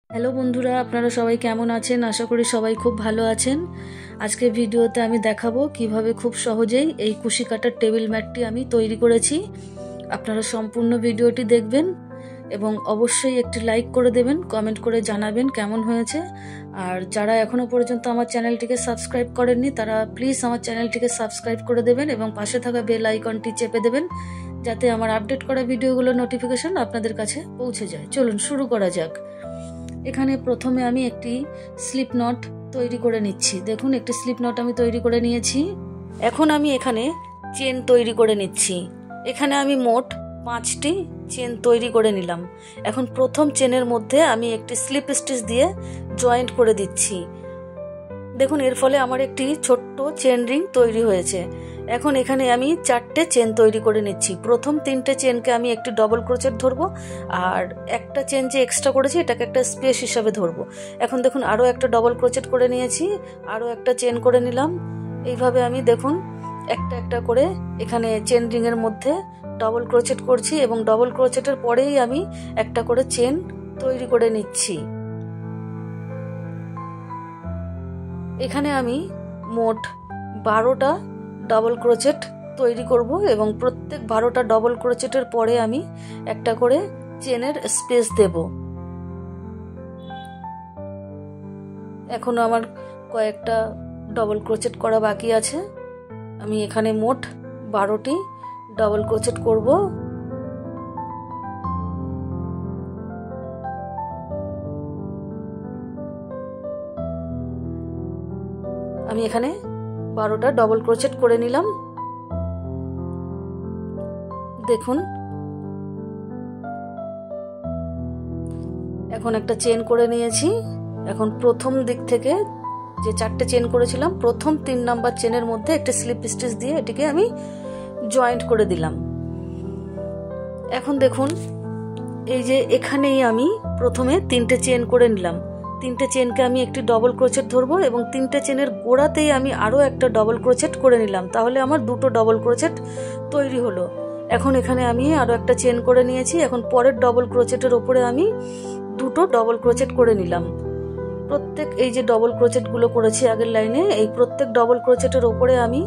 Hello বন্ধুরা, আপনারা সবাই কেমন আছেন? আশা করি সবাই খুব ভালো আছেন। আজকে ভিডিওতে আমি দেখাবো কিভাবে খুব সহজেই এই কুশি কাটার টেবিল ম্যাটটি আমি তৈরি করেছি। আপনারা সম্পূর্ণ ভিডিওটি দেখবেন এবং অবশ্যই একটি লাইক করে দেবেন, কমেন্ট করে জানাবেন কেমন হয়েছে। আর যারা এখনো পর্যন্ত আমার চ্যানেলটিকে সাবস্ক্রাইব করেননি তারা প্লিজ আমার চ্যানেলটিকে সাবস্ক্রাইব করে দেবেন এবং পাশে থাকা বেল আইকনটি চেপে দেবেন, যাতে আমার আপডেট করা ভিডিওগুলোর নোটিফিকেশন আপনাদের কাছে পৌঁছে যায়। চলুন শুরু করা যাক। এখানে প্রথমে আমি একটি স্লিপ নট তৈরি করে নিচ্ছি। দেখুন, একটি স্লিপ নট আমি তৈরি করে নিয়েছি। এখন আমি এখানে চেন তৈরি করে নিচ্ছি। এখানে আমি মোট 5টি চেন তৈরি করে নিলাম। এখন প্রথম চেনের মধ্যে আমি একটি স্লিপ স্টিচ দিয়ে জয়েন্ট করে দিচ্ছি। দেখুন, এর ফলে আমার একটি ছোট্ট চেন রিং তৈরি হয়েছে। এখন এখানে আমি 4টে চেন তৈরি করে নিচ্ছি। প্রথম 3টে চেনকে আমি একটি ডবল ক্রোচেট ধরবো, আর একটা চেন যে এক্সট্রা করেছি এটাকে একটা স্পেস হিসাবে ধরবো। এখন দেখুন, আরও একটা ডবল ক্রোচেট করে নিয়েছি, আরও একটা চেন করে নিলাম। এইভাবে আমি দেখুন একটা একটা করে এখানে চেন রিংয়ের মধ্যে ডবল ক্রোচেট করছি এবং ডবল ক্রোচেটের পরেই আমি একটা করে চেন তৈরি করে নিচ্ছি। এখানে আমি মোট 12টা ডবল ক্রোচেট তৈরি করব এবং প্রত্যেক 12টা ডবল ক্রোচেটের পরে আমি একটা করে চেনের স্পেস দেব। এখনো আমার কয়েকটা ডবল ক্রোচেট করা বাকি আছে। আমি এখানে মোট 12টি ডবল ক্রোচেট করব। আমি এখানে 12টা ডবল ক্রোচেট করে নিলাম। দেখুন, এখন একটা চেন করে নিয়েছি। এখন প্রথম দিক থেকে যে 4টে চেন করেছিলাম, প্রথম 3 নাম্বার চেনের মধ্যে একটা স্লিপ স্টিচ দিয়ে এটিকে আমি জয়েন্ট করে দিলাম। এখন দেখুন, এই যে এখানেই আমি প্রথমে 3টে চেন করে নিলাম। 3টে চেনকে আমি একটি ডবল ক্রোচেট ধরবো এবং 3টে চেনের গোড়াতেই আমি আরও একটা ডবল ক্রোচেট করে নিলাম। তাহলে আমার 2টো ডবল ক্রোচেট তৈরি হলো। এখন এখানে আমি আরও একটা চেন করে নিয়েছি। এখন পরের ডবল ক্রোচেটের ওপরে আমি 2টো ডবল ক্রোচেট করে নিলাম। প্রত্যেক এই যে ডবল ক্রোচেটগুলো করেছি আগের লাইনে, এই প্রত্যেক ডবল ক্রোচেটের ওপরে আমি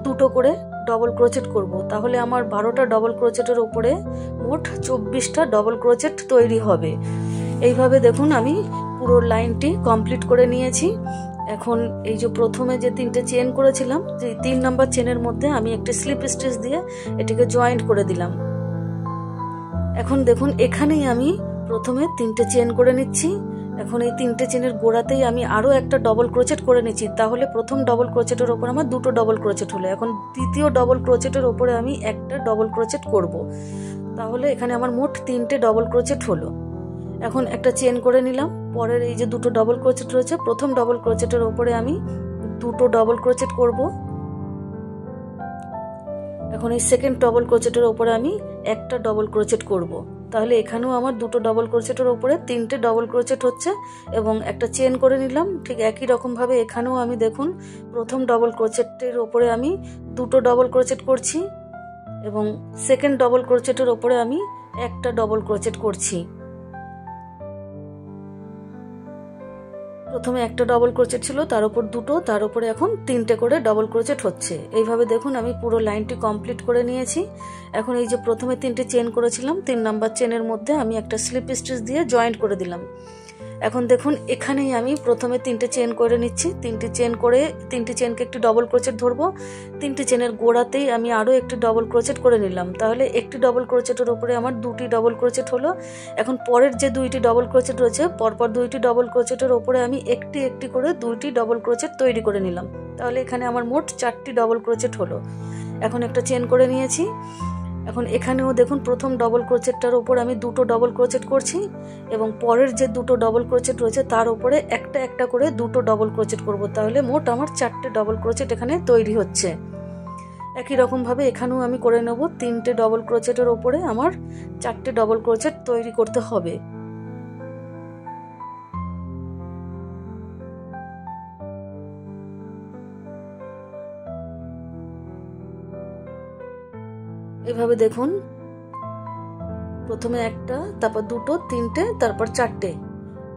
2টো করে ডবল ক্রোচেট করব। তাহলে আমার 12টা ডবল ক্রোচেটের ওপরে মোট 24টা ডবল ক্রোচেট তৈরি হবে। এইভাবে দেখুন আমি পুরো লাইনটি কমপ্লিট করে নিয়েছি। এখন এই যে প্রথমে যে 3টে চেন করেছিলাম, যে 3 নাম্বার চেনের মধ্যে আমি একটা স্লিপ স্টিচ দিয়ে এটিকে জয়েন্ট করে দিলাম। এখন দেখুন, এখানেই আমি প্রথমে 3টে চেন করে নিচ্ছি। এখন এই 3টে চেনের গোড়াতেই আমি আরও একটা ডবল ক্রোচেট করে নিচ্ছি। তাহলে প্রথম ডবল ক্রোচেটের ওপর আমার 2টো ডবল ক্রোচেট হলো। এখন দ্বিতীয় ডবল ক্রোচেটের ওপরে আমি একটা ডবল ক্রোচেট করব। তাহলে এখানে আমার মোট 3টে ডবল ক্রোচেট হলো। এখন একটা চেন করে নিলাম। পরের এই যে 2টো ডবল ক্রোচেট রয়েছে, প্রথম ডবল ক্রোচেটের ওপরে আমি 2টো ডবল ক্রোচেট করব। এখন এই সেকেন্ড ডবল ক্রোচেটের ওপরে আমি একটা ডবল ক্রোচেট করব। তাহলে এখানেও আমার 2টো ডবল ক্রোচেটের ওপরে 3টে ডবল ক্রোচেট হচ্ছে এবং একটা চেন করে নিলাম। ঠিক একই রকমভাবে এখানেও আমি দেখুন, প্রথম ডবল ক্রোচেটের ওপরে আমি 2টো ডবল ক্রোচেট করছি এবং সেকেন্ড ডবল ক্রোচেটের ওপরে আমি একটা ডবল ক্রোচেট করছি। প্রথমে একটা ডবল ক্রোচেট ছিল, তার উপর 2টো, তার উপরে এখন 3টে করে ডবল ক্রোচেট হচ্ছে। এইভাবে দেখুন আমি পুরো লাইনটি কমপ্লিট করে নিয়েছি। এখন এই যে প্রথমে 3টে চেন করেছিলাম, 3 নাম্বার চেনের মধ্যে আমি একটা স্লিপ স্টিচ দিয়ে জয়েন্ট করে দিলাম। এখন দেখুন, এখানেই আমি প্রথমে 3টে চেন করে নিচ্ছি। 3টে চেন করে 3টে চেনকে একটি ডবল ক্রোচেট ধরবো। 3টে চেনের গোড়াতেই আমি আরও একটি ডবল ক্রোচেট করে নিলাম। তাহলে একটি ডবল ক্রোচেটের উপরে আমার 2টি ডবল ক্রোচেট হলো। এখন পরের যে 2টি ডবল ক্রোচেট রয়েছে, পরপর 2টি ডবল ক্রোচেটের উপরে আমি একটি একটি করে 2টি ডবল ক্রোচেট তৈরি করে নিলাম। তাহলে এখানে আমার মোট 4টি ডবল ক্রোচেট হলো। এখন একটা চেন করে নিয়েছি। এখন এখানেও দেখুন, প্রথম ডবল ক্রোচেটটার উপর আমি 2টো ডবল ক্রোচেট করছি এবং পরের যে 2টো ডবল ক্রোচেট রয়েছে তার উপরে একটা একটা করে 2টো ডবল ক্রোচেট করব। তাহলে মোট আমার 4টে ডবল ক্রোচেট এখানে তৈরি হচ্ছে। একই রকমভাবে এখানেও আমি করে নেব। 3টে ডবল ক্রোচেটের ওপরে আমার 4টে ডবল ক্রোচেট তৈরি করতে হবে। এভাবে দেখুন, প্রথমে একটা, তারপর 2টো, 3টে, তারপর 4টে,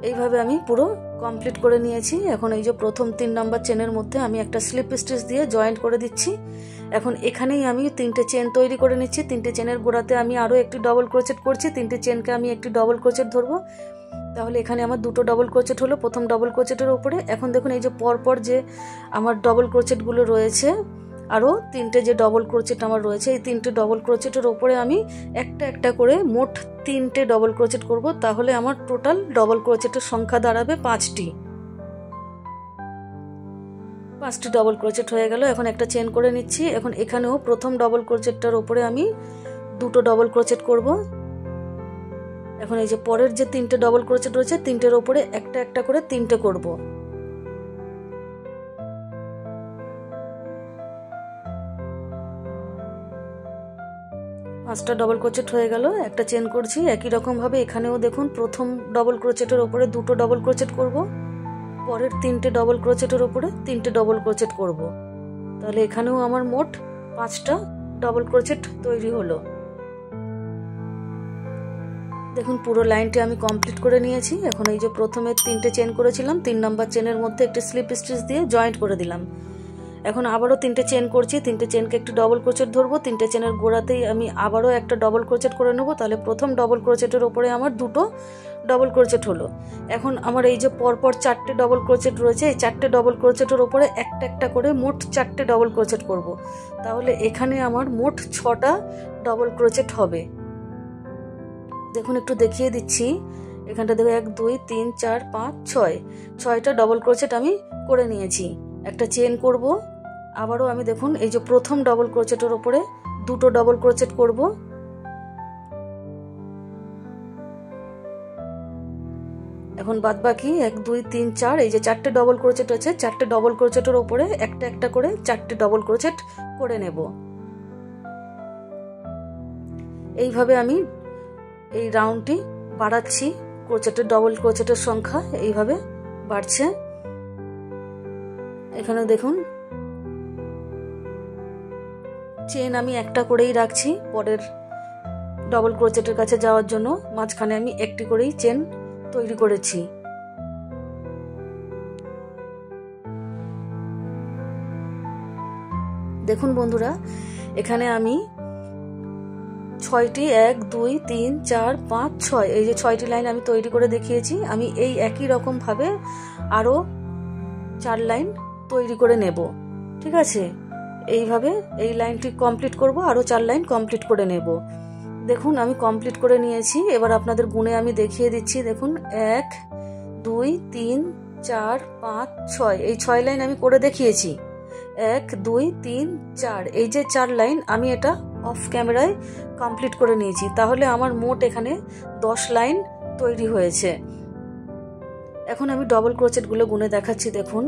এইভাবে আমি পুরো কমপ্লিট করে নিয়েছি। এখন এই যে প্রথম 3 নাম্বার চেনের মধ্যে আমি একটা স্লিপ স্টিচ দিয়ে জয়েন্ট করে দিচ্ছি। এখন এখানেই আমি 3টে চেন তৈরি করে নিচ্ছি। 3টে চেনের গোড়াতে আমি আরও একটি ডবল ক্রোচেট করছি। 3টে চেনকে আমি একটি ডবল ক্রোচেট ধরবো, তাহলে এখানে আমার 2টো ডবল ক্রোচেট হলো প্রথম ডবল ক্রোচেটের উপরে। এখন দেখুন এই যে পরপর যে আমার ডবল ক্রোচেটগুলো রয়েছে, আরও 3টে যে ডবল ক্রোচেট আমার রয়েছে, এই 3টে ডবল ক্রোচেটের ওপরে আমি একটা একটা করে মোট 3টে ডবল ক্রোচেট করব। তাহলে আমার টোটাল ডবল ক্রোচেটের সংখ্যা দাঁড়াবে 5টি। 5টি ডবল ক্রোচেট হয়ে গেল। এখন একটা চেন করে নিচ্ছি। এখন এখানেও প্রথম ডবল ক্রোচেটটার ওপরে আমি 2টো ডবল ক্রোচেট করব। এখন এই যে পরের যে 3টে ডবল ক্রোচেট রয়েছে, 3টের ওপরে একটা একটা করে 3টে করব। পাঁচটা ডবল ক্রোচেট হয়ে গেল। একটা চেন করছি। একই রকম ভাবে এখানেও দেখুন প্রথম ডবল ক্রোচেটের ওপরে 2টো ডবল ক্রোচেট করব, পরের 3টে ডবল ক্রোচেটের ওপরে 3টে ডবল ক্রোচেট করব। তাহলে এখানেও আমার মোট 5টা ডবল ক্রোচেট তৈরি হলো। দেখুন পুরো লাইনটি আমি কমপ্লিট করে নিয়েছি। এখন এই যে প্রথমে 3টে চেন করেছিলাম, 3 নাম্বার চেনের মধ্যে একটি স্লিপ স্টিচ দিয়ে জয়েন্ট করে দিলাম। এখন আবারও 3টে চেন করছি। 3টে চেনকে একটি ডবল ক্রোচেট ধরবো। 3টে চেনের গোড়াতেই আমি আবারও একটা ডবল ক্রোচেট করে নেব। তাহলে প্রথম ডবল ক্রোচেটের ওপরে আমার 2টো ডবল ক্রোচেট হলো। এখন আমার এই যে পরপর 4টে ডবল ক্রোচেট রয়েছে, এই 4টে ডবল ক্রোচেটের ওপরে একটা একটা করে মোট 4টে ডবল ক্রোচেট করব। তাহলে এখানে আমার মোট 6টা ডবল ক্রোচেট হবে। দেখুন একটু দেখিয়ে দিচ্ছি। এখানটা দেখো 1 2 3 4 5 6 6টা ডবল ক্রোচেট আমি করে নিয়েছি। একটা চেন করব। আবারও আমি দেখুন এই যে প্রথম ডবল ক্রোচেটের ওপরে 2টো ডবল ক্রোচেট করব। এখন বাদ বাকি 1 2 3 4 এই যে 4টে ডবল ক্রোচেট আছে, 4টে ডবল ক্রোচেটের ওপরে একটা একটা করে 4টে ডবল ক্রোচেট করে নেব। এইভাবে আমি এই রাউন্ডটি বাড়াচ্ছি। ক্রোচেটের ডবল ক্রোচেটের সংখ্যা এইভাবে বাড়ছে। এখানে দেখুন চেন আমি একটা করেই রাখছি পরের ডবল ক্রোচেটের কাছে যাওয়ার জন্য। মাঝখানে আমি একটি করেই চেন তৈরি করেছি। দেখুন বন্ধুরা, এখানে আমি 6টি 1 2 3 4 5 6 এই যে 6টি লাইন আমি তৈরি করে দেখিয়েছি। আমি এই একই রকম ভাবে আরো 4 লাইন তৈরি করে নেব। ঠিক আছে, এইভাবে এই লাইনটি কমপ্লিট করব, আরো 4 লাইন কমপ্লিট করে নেব। দেখুন আমি কমপ্লিট করে নিয়েছি। এবার আপনাদের গুণে আমি দেখিয়ে দিচ্ছি। দেখুন 1 2 3 4 5 6 এই 6 লাইন আমি করে দেখিয়েছি। 1 2 3 4 এই যে 4 লাইন আমি এটা অফ ক্যামেরায় কমপ্লিট করে নিয়েছি। তাহলে আমার মোট এখানে 10 লাইন তৈরি হয়েছে। এখন আমি ডবল ক্রোচেটগুলো গুনে দেখাচ্ছি। দেখুন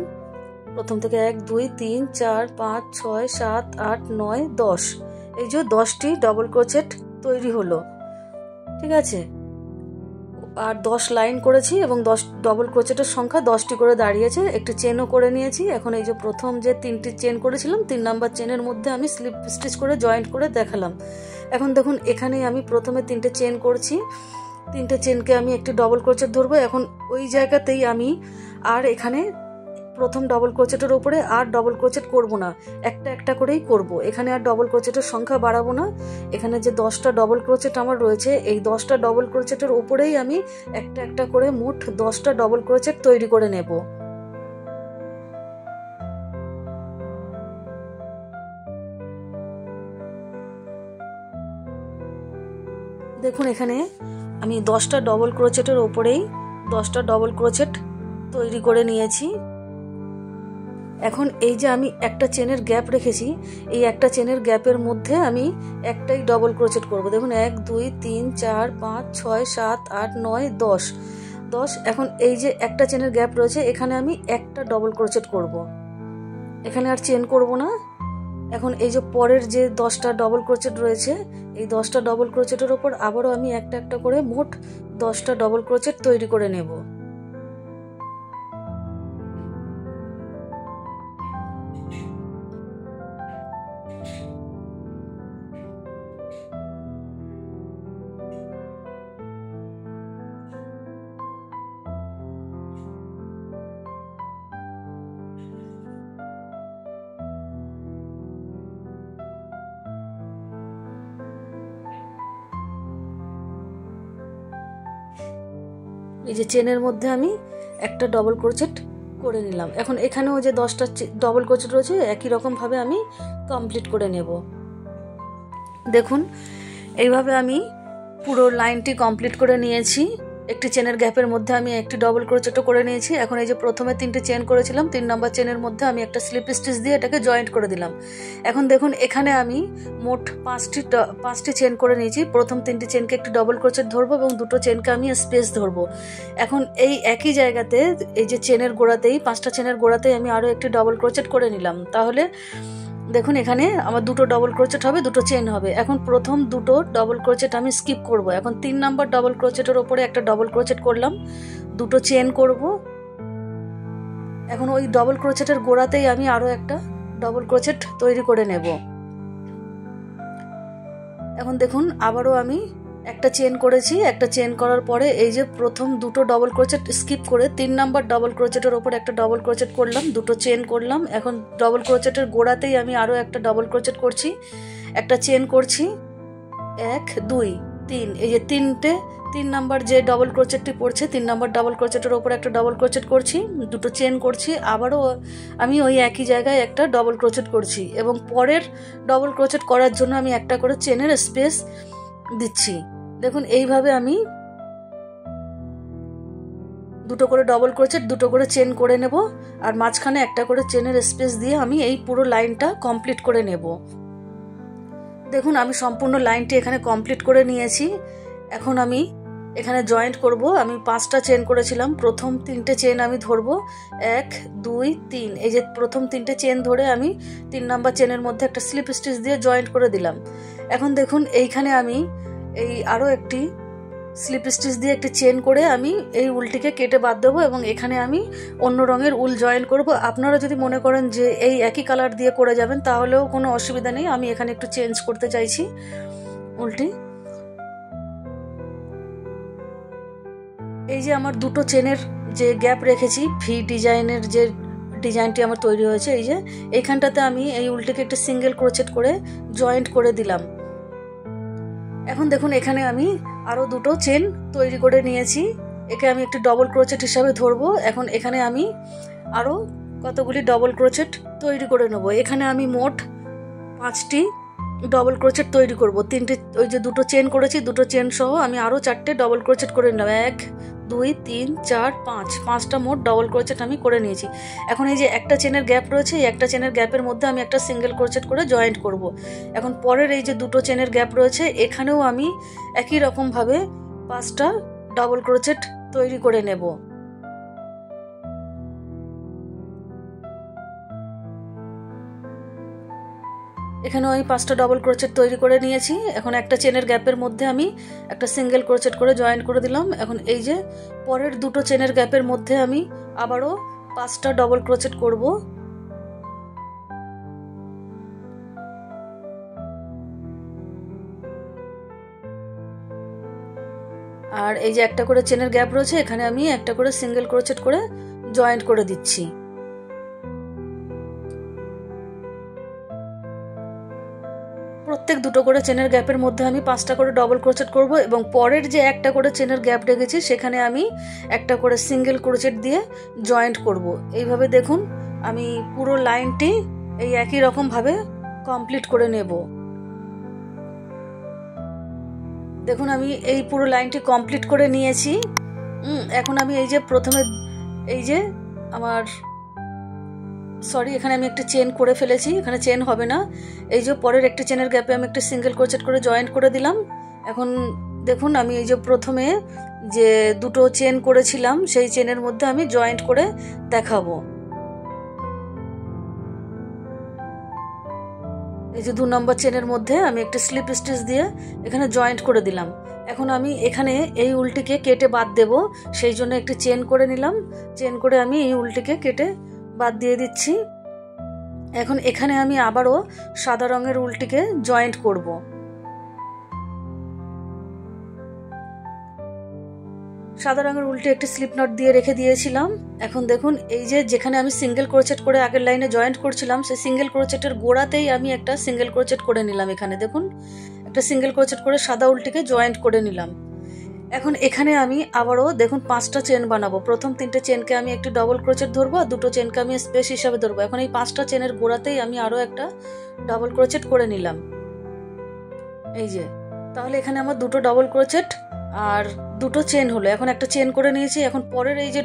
প্রথম থেকে 1 2 3 4 5 6 7 8 9 10 এই যে 10টি ডবল ক্রোচেট তৈরি হলো। ঠিক আছে, আর 10 লাইন করেছি এবং 10 ডবল ক্রোচেটের সংখ্যা 10টি করে দাঁড়িয়েছে। একটি চেনও করে নিয়েছি। এখন এই যে প্রথম যে 3টি চেন করেছিলাম, 3 নাম্বার চেনের মধ্যে আমি স্লিপ স্টিচ করে জয়েন্ট করে দেখালাম। এখন দেখুন এখানেই আমি প্রথমে 3টে চেন করছি। 3টে চেনকে আমি একটি ডবল ক্রোচেট ধরবো। এখন ওই জায়গাতেই আমি আর এখানে প্রথম ডবল ক্রোচেটের উপরে আর ডবল ক্রোচেট করব না, একটা একটা করেই করব। এখানে আর ডবল ক্রোচেটের সংখ্যা বাড়াবো না। এখানে যে 10টা ডবল ক্রোচেট আমার রয়েছে, এই 10টা ডবল ক্রোচেটের উপরেই আমি একটা একটা করে মোট 10টা ডবল ক্রোচেট তৈরি করে নেব। দেখুন এখানে আমি 10টা ডবল ক্রোচেটের উপরেই 10টা ডবল ক্রোচেট তৈরি করে নিয়েছি। এখন এই যে আমি একটা চেনের গ্যাপ রেখেছি, এই একটা চেনের গ্যাপের মধ্যে আমি একটাই ডবল ক্রোচেট করব। দেখুন 1 2 3 4 5 6 7 8 9 10 10। এখন এই যে একটা চেনের গ্যাপ রয়েছে, এখানে আমি একটা ডবল ক্রোচেট করব। এখানে আর চেন করব না। এখন এই যে পরের যে 10টা ডবল ক্রোচেট রয়েছে, এই 10টা ডবল ক্রোচেটের ওপর আবারও আমি একটা একটা করে মোট 10টা ডবল ক্রোচেট তৈরি করে নেব। এই যে চেনের মধ্যে আমি একটা ডবল ক্রোচেট করে নিলাম। এখন এখানেও যে 10টা ডবল ক্রোচেট রয়েছে একই রকমভাবে আমি কমপ্লিট করে নেব। দেখুন এইভাবে আমি পুরো লাইনটি কমপ্লিট করে নিয়েছি। একটি চেনের গ্যাপের মধ্যে আমি একটি ডবল ক্রোচেটও করে নিয়েছি। এখন এই যে প্রথমে 3টে চেন করেছিলাম, 3 নম্বর চেনের মধ্যে আমি একটা স্লিপ স্টিচ দিয়ে এটাকে জয়েন্ট করে দিলাম। এখন দেখুন এখানে আমি মোট 5টি চেন করে নিয়েছি। প্রথম 3টি চেনকে একটি ডবল ক্রোচেট ধরবো এবং 2টো চেনকে আমি স্পেস ধরবো। এখন এই একই জায়গাতে এই যে চেনের গোড়াতেই 5টা চেনের গোড়াতেই আমি আরও একটি ডবল ক্রোচেট করে নিলাম। তাহলে দেখুন এখানে আমার 2টো ডবল ক্রোচেট হবে, 2টো চেন হবে। এখন প্রথম 2টো ডবল ক্রোচেট আমি স্কিপ করব। এখন 3 নম্বর ডবল ক্রোচেটের ওপরে একটা ডবল ক্রোচেট করলাম, 2টো চেন করব। এখন ওই ডবল ক্রোচেটের গোড়াতেই আমি আরো একটা ডবল ক্রোচেট তৈরি করে নেব। এখন দেখুন আবারও আমি একটা চেন করেছি। একটা চেন করার পরে এই যে প্রথম 2টো ডবল ক্রোচেট স্কিপ করে 3 নম্বর ডবল ক্রোচেটের ওপর একটা ডবল ক্রোচেট করলাম, 2টো চেন করলাম। এখন ডবল ক্রোচেটের গোড়াতেই আমি আরও একটা ডবল ক্রোচেট করছি, একটা চেন করছি, 1 2 3। এই যে 3 নম্বর যে ডবল ক্রোচেটটি পড়ছে 3 নম্বর ডবল ক্রোচেটের ওপর একটা ডবল ক্রোচেট করছি, 2টো চেন করছি, আবারও আমি ওই একই জায়গায় একটা ডবল ক্রোচেট করছি এবং পরের ডবল ক্রোচেট করার জন্য আমি একটা করে চেনের স্পেস দিচ্ছি। দেখুন এইভাবে আমি 2টো করে ডবল ক্রোচেট 2টো করে চেন করে নেব আর মাঝখানে একটা করে চেনের স্পেস দিয়ে আমি এই পুরো লাইনটা কমপ্লিট করে নেব। দেখুন আমি সম্পূর্ণ লাইনটি এখানে কমপ্লিট করে নিয়েছি। এখন আমি এখানে জয়েন্ট করব। আমি 5টা চেন করেছিলাম, প্রথম 3টে চেন আমি ধরবো, 1 2 3। এই যে প্রথম 3টে চেন ধরে আমি 3 নম্বর চেনের মধ্যে একটা স্লিপ স্টিচ দিয়ে জয়েন্ট করে দিলাম। এখন দেখুন এইখানে আমি এই আরও একটি স্লিপ স্টিচ দিয়ে একটি চেন করে আমি এই উলটিকে কেটে বাদ দেবো এবং এখানে আমি অন্য রঙের উল জয়েন করব। আপনারা যদি মনে করেন যে এই একই কালার দিয়ে করে যাবেন তাহলেও কোনো অসুবিধা নেই। আমি এখানে একটু চেঞ্জ করতে চাইছি উলটি। এই যে আমার 2টো চেনের যে গ্যাপ রেখেছি, ভি ডিজাইনের যে ডিজাইনটি আমার তৈরি হয়েছে, এই যে এইখানটাতে আমি এই উলটিকে একটা সিঙ্গেল ক্রোচেট করে জয়েন্ট করে দিলাম। এখন দেখুন এখানে আমি আরো 2টো চেন তৈরি করে নিয়েছি, একে আমি একটি ডবল ক্রোচেট হিসাবে ধরবো। এখন এখানে আমি আরো কতগুলি ডবল ক্রোচেট তৈরি করে নেব। এখানে আমি মোট 5টি ডবল ক্রোচেট তৈরি করব। 3টে ওই যে 2টো চেন করেছি, 2টো চেন সহ আমি আরো 4টে ডবল ক্রোচেট করে নিলাম। 1 2 3 4 5টা মোট ডবল ক্রোচেট আমি করে নিয়েছি। এখন এই যে একটা চেনের গ্যাপ রয়েছে, এই একটা চেনের গ্যাপের মধ্যে আমি একটা সিঙ্গেল ক্রোচেট করে জয়েন্ট করব। এখন পরের এই যে 2টো চেনের গ্যাপ রয়েছে এখানেও আমি একই রকম ভাবে 5টা ডবল ক্রোচেট তৈরি করে নেব। এখানে আমি 5টা ডবল ক্রোচেট তৈরি করে নিয়েছি। এখন একটা চেনের গ্যাপের মধ্যে আমি একটা সিঙ্গেল ক্রোচেট করে জয়েন করে দিলাম। এখন এই যে পরের 2টো চেনের গ্যাপের মধ্যে আমি আবারও 5টা ডবল ক্রোচেট করব। আর এই যে একটা করে চেনের গ্যাপ রয়েছে এখানে আমি একটা করে সিঙ্গেল ক্রোচেট করে জয়েন্ট করে দিচ্ছি। প্রত্যেক 2টো করে চেনের গ্যাপের মধ্যে আমি 5টা করে ডবল ক্রোচেট করব এবং পরের যে একটা করে চেনের গ্যাপ রেখেছি সেখানে আমি একটা করে সিঙ্গেল ক্রোচেট দিয়ে জয়েন্ট করব। এইভাবে দেখুন আমি পুরো লাইনটি এই একই রকম ভাবে কমপ্লিট করে নেব। দেখুন আমি এই পুরো লাইনটি কমপ্লিট করে নিয়েছি। এখন আমি এই যে প্রথমে এই যে আমার এখানে আমি একটা চেন করে ফেলেছি, এখানে চেন হবে না। এই যে পরের একটা চেনের গ্যাপে আমি একটা সিঙ্গেল ক্রোচেট করে জয়েন্ট করে দিলাম। এখন দেখুন আমি এই যে প্রথমে যে 2টো চেন করেছিলাম সেই চেনের মধ্যে আমি জয়েন্ট করে দেখাবো। এই যে 2 নম্বর চেনের মধ্যে আমি একটা স্লিপ স্টিচ দিয়ে এখানে জয়েন্ট করে দিলাম। এখন আমি এখানে এই উলটিকে কেটে বাদ দেব, সেই জন্য একটি চেন করে নিলাম। চেন করে আমি এই উলটিকে কেটে বাদ দিয়ে দিচ্ছি। এখন এখানে আমি আবারও সাদা রঙের উলটিকে জয়েন্ট করব। সাদা রঙের উলটি একটি স্লিপ নট দিয়ে রেখে দিয়েছিলাম। এখন দেখুন এই যে যেখানে আমি সিঙ্গেল ক্রোচেট করে আগের লাইনে জয়েন্ট করছিলাম সেই সিঙ্গেল ক্রোচেটের গোড়াতেই আমি একটা সিঙ্গেল ক্রোচেট করে নিলাম। এখানে দেখুন একটা সিঙ্গেল ক্রোচেট করে সাদা উলটিকে জয়েন্ট করে নিলাম। এখন এখানে আমি আবারও দেখুন 5টা চেন বানাবো। প্রথম 3টে চেনকে আমি একটি ডবল ক্রোচেট ধরবো আর 2টো চেনকে আমি স্পেস হিসাবে ধরবো। এখন এই 5টা চেনের গোড়াতেই আমি আরো একটা ডবল ক্রোচেট করে নিলাম। এই যে, তাহলে এখানে আমার 2টো ডবল ক্রোচেট আর 2টো চেন হলো। এখন একটা চেন করে নিয়েছি। এখন পরের এই যে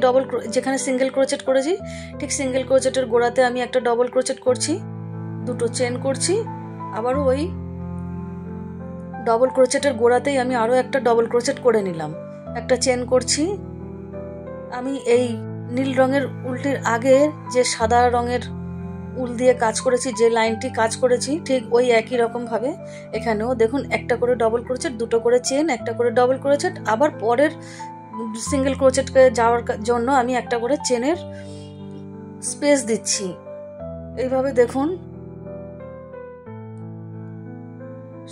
যেখানে সিঙ্গেল ক্রোচেট করেছি, ঠিক সিঙ্গেল ক্রোচেটের গোড়াতে আমি একটা ডবল ক্রোচেট করছি, 2টো চেন করছি, আবারও ওই ডবল ক্রোচেটের গোড়াতেই আমি আরো একটা ডবল ক্রোচেট করে নিলাম, একটা চেন করছি। আমি এই নীল রঙের উলটির আগে যে সাদা রঙের উল দিয়ে কাজ করেছি, যে লাইনটি কাজ করেছি, ঠিক ওই একই রকম ভাবে এখানেও দেখুন একটা করে ডবল ক্রোচেট, 2টো করে চেন, একটা করে ডবল ক্রোচেট, আবার পরের সিঙ্গেল ক্রোচেটকে যাওয়ার জন্য আমি একটা করে চেনের স্পেস দিচ্ছি। এইভাবে দেখুন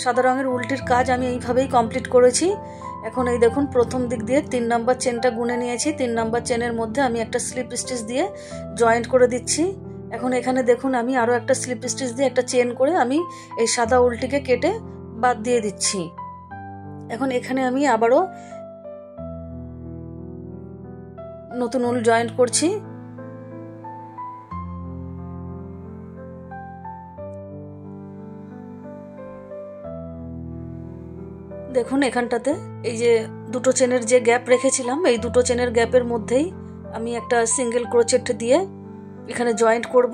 সাদা রঙের উলটির কাজ আমি এইভাবেই কমপ্লিট করেছি। এখন এই দেখুন প্রথম দিক দিয়ে 3 নাম্বার চেনটা গুনে নিয়েছি। 3 নাম্বার চেনের মধ্যে আমি একটা স্লিপ স্টিচ দিয়ে জয়েন্ট করে দিচ্ছি। এখন এখানে দেখুন আমি আরো একটা স্লিপ স্টিচ দিয়ে একটা চেন করে আমি এই সাদা উলটিকে কেটে বাদ দিয়ে দিচ্ছি। এখন এখানে আমি আবারও নতুন উল জয়েন্ট করছি। দেখুন এখানটাতে এই যে 2টো চেনের যে গ্যাপ রেখেছিলাম, এই 2টো চেনের গ্যাপের মধ্যেই আমি একটা সিঙ্গেল ক্রোচেট দিয়ে এখানে জয়েন্ট করব।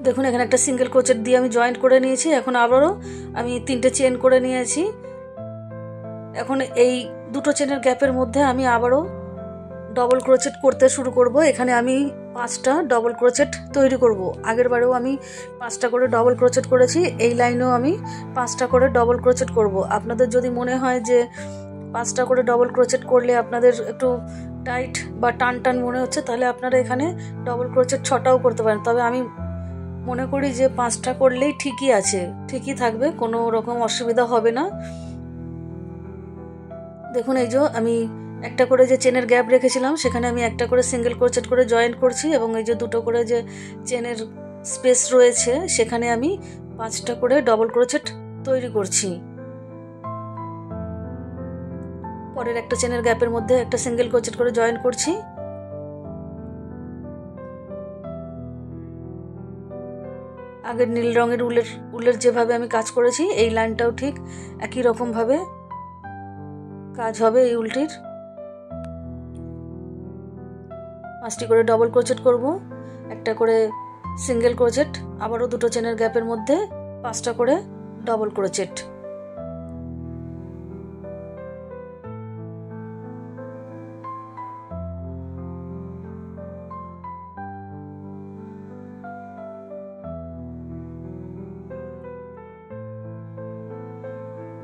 দেখুন এখানে একটা সিঙ্গেল ক্রোচেট দিয়ে আমি জয়েন্ট করে নিয়েছি। এখন আবারও আমি 3টে চেন করে নিয়েছি। এখন এই 2টো চেনের গ্যাপের মধ্যে আমি আবারও ডবল ক্রোচেট করতে শুরু করব। এখানে আমি 5টা ডবল ক্রোচেট তৈরি করব। আগের বারেও আমি 5টা করে ডবল ক্রোচেট করেছি, এই লাইনেও আমি 5টা করে ডবল ক্রোচেট করব। আপনাদের যদি মনে হয় যে 5টা করে ডবল ক্রোচেট করলে আপনাদের একটু টাইট বা টান টান মনে হচ্ছে, তাহলে আপনারা এখানে ডবল ক্রোচেট 6টাও করতে পারেন। তবে আমি মনে করি যে 5টা করলেই ঠিকই আছে, ঠিকই থাকবে, কোনো রকম অসুবিধা হবে না। দেখুন এই যে আমি একটা করে যে চেনের গ্যাপ রেখেছিলাম, সেখানে আমি একটা করে সিঙ্গেল ক্রোচেট করে জয়েন্ট করছি, এবং এই যে 2টো করে যে চেনের স্পেস রয়েছে সেখানে আমি 5টা করে ডবল ক্রোচেট তৈরি করছি। পরের একটা চেনের গ্যাপের মধ্যে একটা সিঙ্গেল ক্রোচেট করে জয়েন্ট করছি। আগের নীল রঙের উলের যেভাবে আমি কাজ করেছি, এই লাইনটাও ঠিক একই রকম ভাবে কাজ হবে। এই উলটির 5টি করে ডবল ক্রোচেট করব, একটা করে সিঙ্গেল ক্রোচেট, আবারও 2টো চেনের গ্যাপের মধ্যে 5টা করে ডবল ক্রোচেট।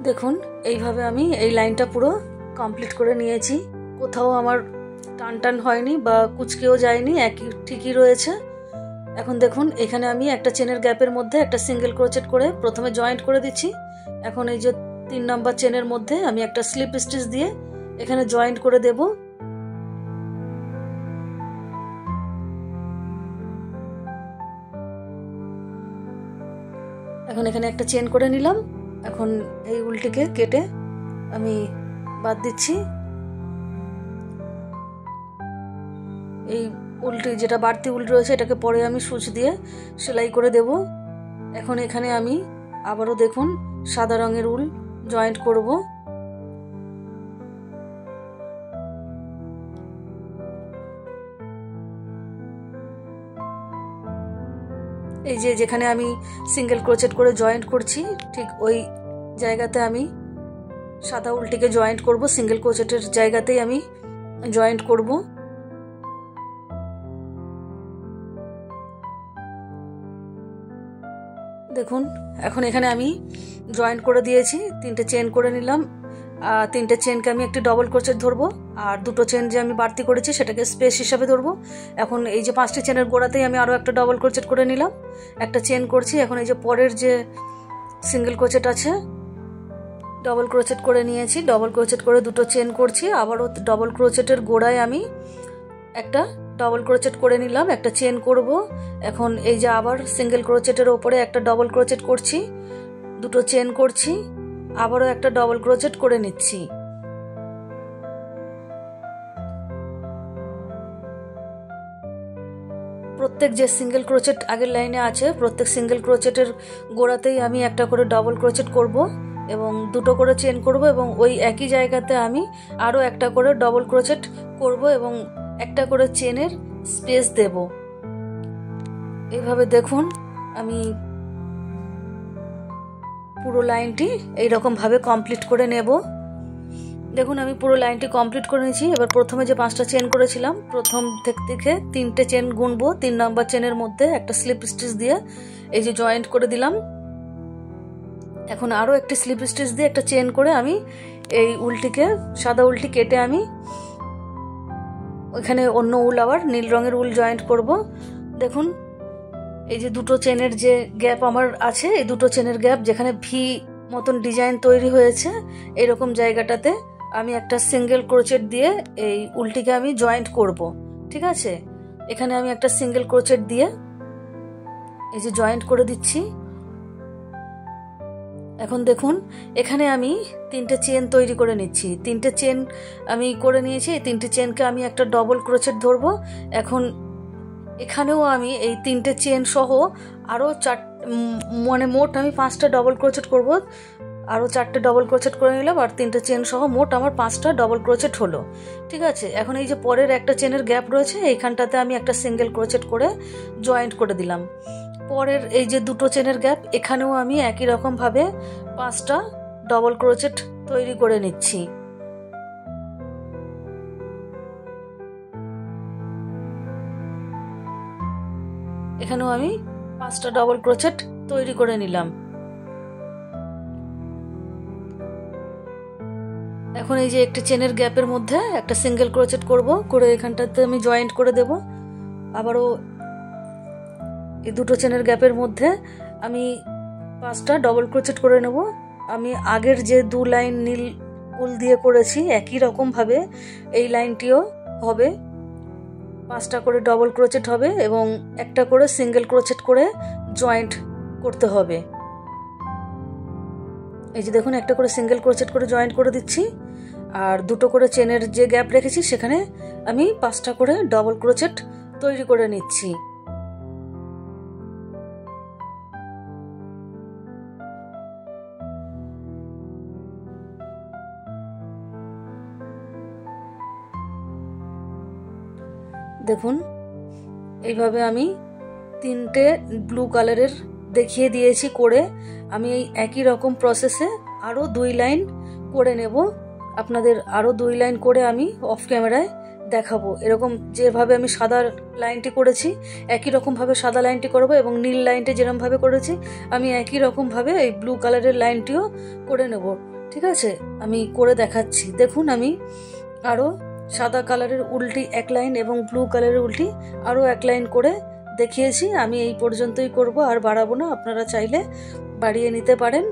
দেখুন এইভাবে আমি এই লাইনটা পুরো কমপ্লিট করে নিয়েছি। কোথাও আমার টান টান হয়নি বা কুচকেও যায়নি, একই ঠিকই রয়েছে। এখন দেখুন এখানে আমি একটা চেনের গ্যাপের মধ্যে একটা সিঙ্গেল ক্রোচেট করে প্রথমে জয়েন্ট করে দিচ্ছি। এখন এই যে 3 নাম্বার চেনের মধ্যে আমি একটা স্লিপ স্টিচ দিয়ে এখানে জয়েন্ট করে দেব। এখন এখানে একটা চেন করে নিলাম। এখন এই উলটিকে কেটে আমি বাদ দিচ্ছি। এই উলটি যেটা বাড়তি উল রয়েছে এটাকে পরে আমি সুচ দিয়ে সেলাই করে দেব। এখন এখানে আমি আবারও দেখুন সাদা রঙের উল জয়েন্ট করব। এই যে যেখানে আমি সিঙ্গেল ক্রোচেট করে জয়েন্ট করছি, ঠিক ওই জায়গাতে আমি সাদা উলটিকে জয়েন্ট করব। সিঙ্গেল ক্রোচেটের জায়গাতেই আমি জয়েন্ট করব। দেখুন এখন এখানে আমি জয়েন্ট করে দিয়েছি, 3টে চেন করে নিলাম। 3টে চেনকে আমি একটি ডবল ক্রোচেট ধরবো, আর 2টো চেন যে আমি বাড়তি করেছি সেটাকে স্পেস হিসাবে ধরবো। এখন এই যে 5টি চেনের গোড়াতেই আমি আরো একটা ডবল ক্রোচেট করে নিলাম, একটা চেন করছি। এখন এই যে পরের যে সিঙ্গেল ক্রোচেট আছে, ডবল ক্রোচেট করে নিয়েছি, ডবল ক্রোচেট করে 2টো চেন করছি। আবারও ডবল ক্রোচেটের গোড়ায় আমি একটা ডবল ক্রোচেট করে নিলাম, একটা চেন করব। এখন এই যে আবার সিঙ্গেল ক্রোচেটের ওপরে একটা ডবল ক্রোচেট করছি, দুটো চেন করছি, আবারও একটা ডবল ক্রোচেট করে নিচ্ছি। প্রত্যেক যে সিঙ্গেল ক্রোচেট আগের লাইনে আছে প্রত্যেক সিঙ্গেল ক্রোচেটের গোড়াতেই আমি একটা করে ডবল ক্রোচেট করব এবং দুটো করে চেন করব এবং ওই একই জায়গাতে আমি আরও একটা করে ডবল ক্রোচেট করব এবং একটা করে চেনের স্পেস দেব। এইভাবে দেখুন আমি পুরো লাইনটি এইরকম ভাবে কমপ্লিট করে নেব। দেখুন আমি পুরো লাইনটি কমপ্লিট করে নিয়েছি। এবার প্রথমে যে 5টা চেন করেছিলাম প্রথম থেকে 3টে চেন গুনবো, 3 নাম্বার চেনের মধ্যে একটা স্লিপ স্টিচ দিয়ে এই যে জয়েন্ট করে দিলাম। এখন আরও একটি স্লিপ স্টিচ দিয়ে একটা চেন করে আমি এই উলটিকে সাদা উলটি কেটে আমি ওইখানে অন্য উল আবার নীল রঙের উল জয়েন্ট করব। দেখুন এই যে দুটো চেনের যে গ্যাপ আমার আছে, এই দুটো চেনের গ্যাপ যেখানে ভি মতন ডিজাইন তৈরি হয়েছে এরকম জায়গাটাতে আমি একটা সিঙ্গেল ক্রোচেট দিয়ে এই উলটিকে আমি জয়েন্ট করব। ঠিক আছে, এখানে আমি একটা সিঙ্গেল ক্রোচেট দিয়ে এই যে জয়েন্ট করে দিচ্ছি। এখন দেখুন এখানে আমি 3টে চেন তৈরি করে নিচ্ছি। 3টে চেন আমি করে নিয়েছি, এই 3টে চেনকে আমি একটা ডবল ক্রোচেট ধরবো। এখন এখানেও আমি এই 3টে চেন সহ আরও মানে মোট আমি 5টা ডবল ক্রোচেট করব। আরও 4টে ডবল ক্রোচেট করে নিলাম আর 3টে চেন সহ মোট আমার 5টা ডবল ক্রোচেট হলো। ঠিক আছে, এখন এই যে পরের একটা চেনের গ্যাপ রয়েছে এইখানটাতে আমি একটা সিঙ্গেল ক্রোচেট করে জয়েন্ট করে দিলাম। পরের এই যে দুটো চেনের গ্যাপ এখানেও আমি একই রকম ভাবে 5টা ডবল ক্রোচেট তৈরি করে নিচ্ছি। এখানেও আমি 5টা ডবল ক্রোচেট তৈরি করে নিলাম। এখন এই যে একটি চেনের গ্যাপের মধ্যে একটা সিঙ্গেল ক্রোচেট করব, করে এখানটাতে আমি জয়েন্ট করে দেব। আবারও এই দুটো চেনের গ্যাপের মধ্যে আমি 5টা ডবল ক্রোচেট করে নেব। আমি আগের যে 2 লাইন নীল উল দিয়ে করেছি একই রকম ভাবে এই লাইনটিও হবে। 5টা করে ডবল ক্রোচেট হবে এবং একটা করে সিঙ্গেল ক্রোচেট করে জয়েন্ট করতে হবে। এই যে দেখুন একটা করে সিঙ্গেল ক্রোচেট করে জয়েন্ট করে দিচ্ছি আর দুটো করে চেনের যে গ্যাপ রেখেছি সেখানে আমি 5টা করে ডবল ক্রোচেট তৈরি করে নিচ্ছি। দেখুন এইভাবে আমি 3টে ব্লু কালারের দেখিয়ে দিয়েছি করে। আমি এই একই রকম প্রসেসে আরও 2 লাইন করে নেব। আপনাদের আরও 2 লাইন করে আমি অফ ক্যামেরায় দেখাবো। এরকম যেভাবে আমি সাদা লাইনটি করেছি একই রকমভাবে সাদা লাইনটি করব এবং নীল লাইনটি যেরকমভাবে করেছি আমি একই রকমভাবে এই ব্লু কালারের লাইনটিও করে নেব। ঠিক আছে, আমি করে দেখাচ্ছি। দেখুন আমি আরও সাদা কালারের উল্টি 1 লাইন এবং ব্লু কালারের উল্টি আরও 1 লাইন করে দেখিয়েছি। আমি এই পর্যন্তই করব, আর বাড়াবো না, আপনারা চাইলে বাড়িয়ে নিতে পারেন।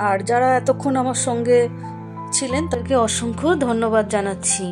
আর যারা এতক্ষণ আমার সঙ্গে ছিলেন তাদেরকে অসংখ্য ধন্যবাদ জানাচ্ছি।